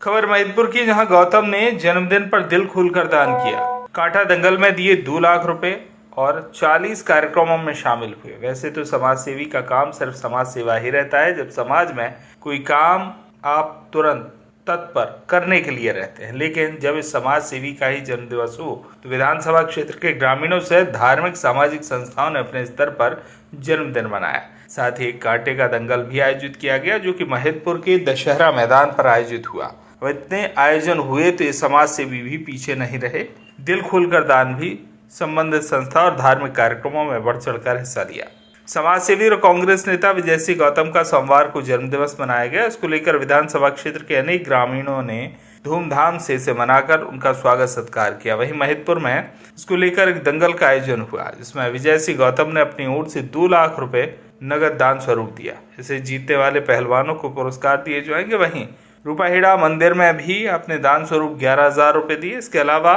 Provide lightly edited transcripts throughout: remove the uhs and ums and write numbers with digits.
खबर महिदपुर की, जहां गौतम ने जन्मदिन पर दिल खोलकर दान किया। कांटा दंगल में दिए 2 लाख रुपए और 40 कार्यक्रमों में शामिल हुए। वैसे तो समाज सेवी का काम सिर्फ समाज सेवा ही रहता है। जब समाज में कोई काम आप तुरंत तत्पर करने के लिए रहते हैं, लेकिन जब इस समाज सेवी का ही जन्मदिवस हो तो विधानसभा क्षेत्र के ग्रामीणों से धार्मिक सामाजिक संस्थाओं ने अपने स्तर पर जन्मदिन मनाया। साथ ही एक कांटे का दंगल भी आयोजित किया गया, जो कि महिदपुर के दशहरा मैदान पर आयोजित हुआ। अब इतने आयोजन हुए तो ये समाज सेवी भी पीछे नहीं रहे। दिल खोलकर दान भी संबंधित संस्था और धार्मिक कार्यक्रमों में बढ़ चढ़कर हिस्सा लिया। समाज सेवी और कांग्रेस नेता विजय सिंह गौतम का सोमवार को जन्मदिवस मनाया गया। इसको लेकर विधानसभा क्षेत्र के अनेक ग्रामीणों ने धूमधाम से इसे मनाकर उनका स्वागत सत्कार किया। वहीं महिदपुर में इसको लेकर एक दंगल का आयोजन हुआ, जिसमें विजय सिंह गौतम ने अपनी ओर से 2 लाख रुपए नगद दान स्वरूप दिया। इसे जीतने वाले पहलवानों को पुरस्कार दिए जाएंगे। वहीं रूपाहेड़ा मंदिर में भी अपने दान स्वरूप 11,000 रुपए दिए। इसके अलावा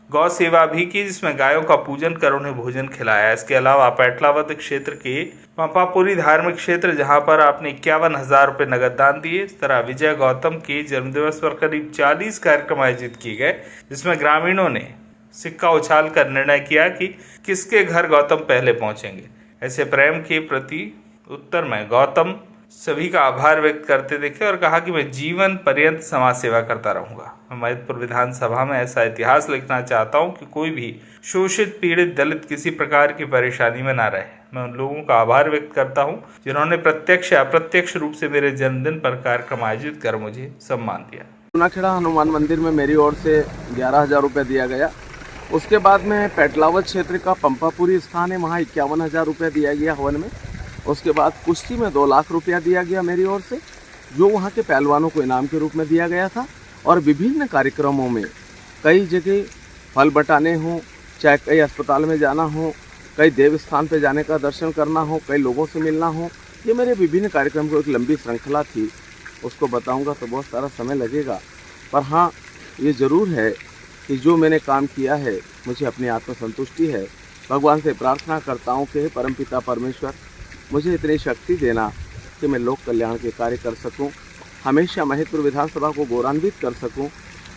गौ सेवा भी की, जिसमें गायों का पूजन कर उन्हें भोजन खिलाया। इसके अलावा पेटलावद क्षेत्र के पंपापुरी धार्मिक क्षेत्र, जहां पर आपने 51,000 रुपए नगद दान दिए। इस तरह विजय गौतम के जन्मदिवस पर करीब 40 कार्यक्रम आयोजित किए गए, जिसमें ग्रामीणों ने सिक्का उछाल कर निर्णय किया कि किसके घर गौतम पहले पहुंचेंगे। ऐसे प्रेम के प्रति उत्तर में गौतम सभी का आभार व्यक्त करते दिखे और कहा कि मैं जीवन पर्यंत समाज सेवा करता रहूंगा। मैं महिदपुर विधानसभा में ऐसा इतिहास लिखना चाहता हूं कि कोई भी शोषित, पीड़ित, दलित किसी प्रकार की परेशानी में ना रहे। मैं उन लोगों का आभार व्यक्त करता हूं जिन्होंने प्रत्यक्ष या अप्रत्यक्ष रूप से मेरे जन्मदिन पर कार्यक्रम आयोजित कर मुझे सम्मान दिया। चूनाखेड़ा हनुमान मंदिर में मेरी ओर से 11,000 रुपये दिया गया। उसके बाद में पेटलावद क्षेत्र का पंपापुरी स्थान है, वहाँ 51,000 रुपये दिया गया हवन में। उसके बाद कुश्ती में 2 लाख रुपया दिया गया मेरी ओर से, जो वहाँ के पहलवानों को इनाम के रूप में दिया गया था। और विभिन्न कार्यक्रमों में कई जगह फल बटाने हों, चाहे कई अस्पताल में जाना हो, कई देव स्थान पे जाने का दर्शन करना हो, कई लोगों से मिलना हो, ये मेरे विभिन्न कार्यक्रम की एक लंबी श्रृंखला थी। उसको बताऊंगा तो बहुत सारा समय लगेगा, पर हाँ, ये ज़रूर है कि जो मैंने काम किया है मुझे अपनी आत्मसंतुष्टि है। भगवान से प्रार्थना करता हूँ कि परमपिता परमेश्वर मुझे इतनी शक्ति देना कि मैं लोक कल्याण के कार्य कर सकूं, हमेशा महिदपुर विधानसभा को गौरवान्वित कर सकूं,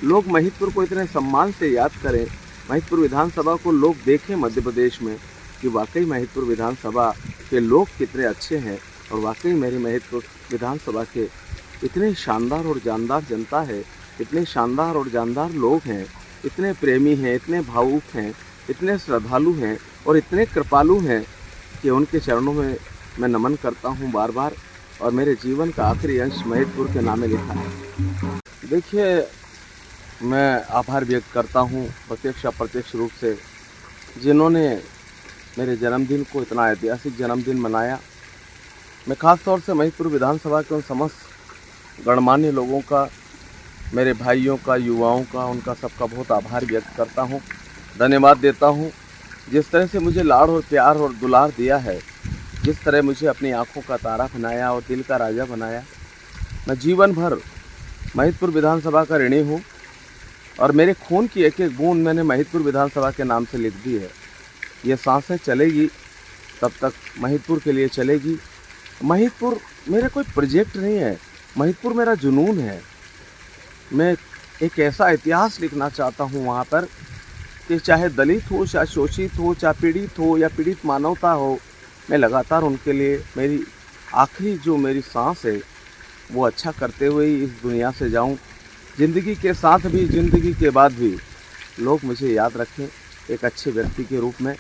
लोग महिदपुर को इतने सम्मान से याद करें, महिदपुर विधानसभा को लोग देखें मध्य प्रदेश में कि वाकई महिदपुर विधानसभा के लोग कितने अच्छे हैं और वाकई मेरी महिदपुर विधानसभा के इतने शानदार और जानदार जनता है, इतने शानदार और जानदार लोग हैं, इतने प्रेमी हैं, इतने भावुक हैं, इतने श्रद्धालु हैं और इतने कृपालु हैं कि उनके चरणों में मैं नमन करता हूं बार बार। और मेरे जीवन का आखिरी अंश महिदपुर के नामे लिखा है। देखिए, मैं आभार व्यक्त करता हूं प्रत्यक्ष अप्रत्यक्ष रूप से जिन्होंने मेरे जन्मदिन को, इतना ऐतिहासिक जन्मदिन मनाया। मैं खास तौर से महिदपुर विधानसभा के उन समस्त गणमान्य लोगों का, मेरे भाइयों का, युवाओं का, उनका सबका बहुत आभार व्यक्त करता हूँ, धन्यवाद देता हूँ। जिस तरह से मुझे लाड़ और प्यार और दुलार दिया है, जिस तरह मुझे अपनी आंखों का तारा बनाया और दिल का राजा बनाया, मैं जीवन भर महिदपुर विधानसभा का ऋणी हूँ। और मेरे खून की एक एक बूंद मैंने महिदपुर विधानसभा के नाम से लिख दी है। ये सांसें चलेगी तब तक महिदपुर के लिए चलेगी। महिदपुर मेरा कोई प्रोजेक्ट नहीं है, महिदपुर मेरा जुनून है। मैं एक ऐसा इतिहास लिखना चाहता हूँ वहाँ पर कि चाहे दलित हो, चाहे शोषित हो, चाहे पीड़ित हो या पीड़ित मानवता हो, मैं लगातार उनके लिए मेरी आखिरी जो मेरी सांस है वो अच्छा करते हुए इस दुनिया से जाऊं। ज़िंदगी के साथ भी, ज़िंदगी के बाद भी लोग मुझे याद रखें एक अच्छे व्यक्ति के रूप में।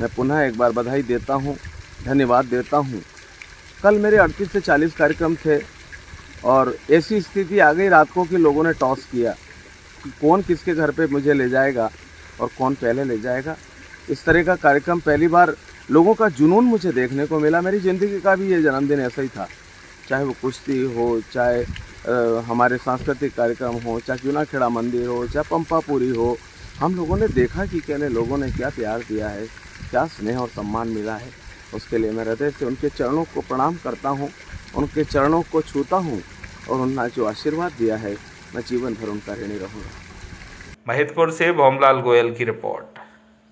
मैं पुनः एक बार बधाई देता हूं, धन्यवाद देता हूं। कल मेरे 38 से 40 कार्यक्रम थे और ऐसी स्थिति आ गई रात को कि लोगों ने टॉस किया कि कौन किसके घर पे मुझे ले जाएगा और कौन पहले ले जाएगा। इस तरह का कार्यक्रम पहली बार लोगों का जुनून मुझे देखने को मिला। मेरी ज़िंदगी का भी ये जन्मदिन ऐसा ही था, चाहे वो कुश्ती हो, चाहे हमारे सांस्कृतिक कार्यक्रम हो, चाहे चूनाखेड़ा मंदिर हो, चाहे पंपापुरी हो। हम लोगों ने देखा कि कहने लोगों ने क्या प्यार दिया है, क्या स्नेह और सम्मान मिला है। उसके लिए मैं हृदय से उनके चरणों को प्रणाम करता हूँ, उनके चरणों को छूता हूँ और उन्होंने जो आशीर्वाद दिया है मैं जीवन भर उनका ऋणी रहूँगा। महिदपुर से भोमलाल गोयल की रिपोर्ट।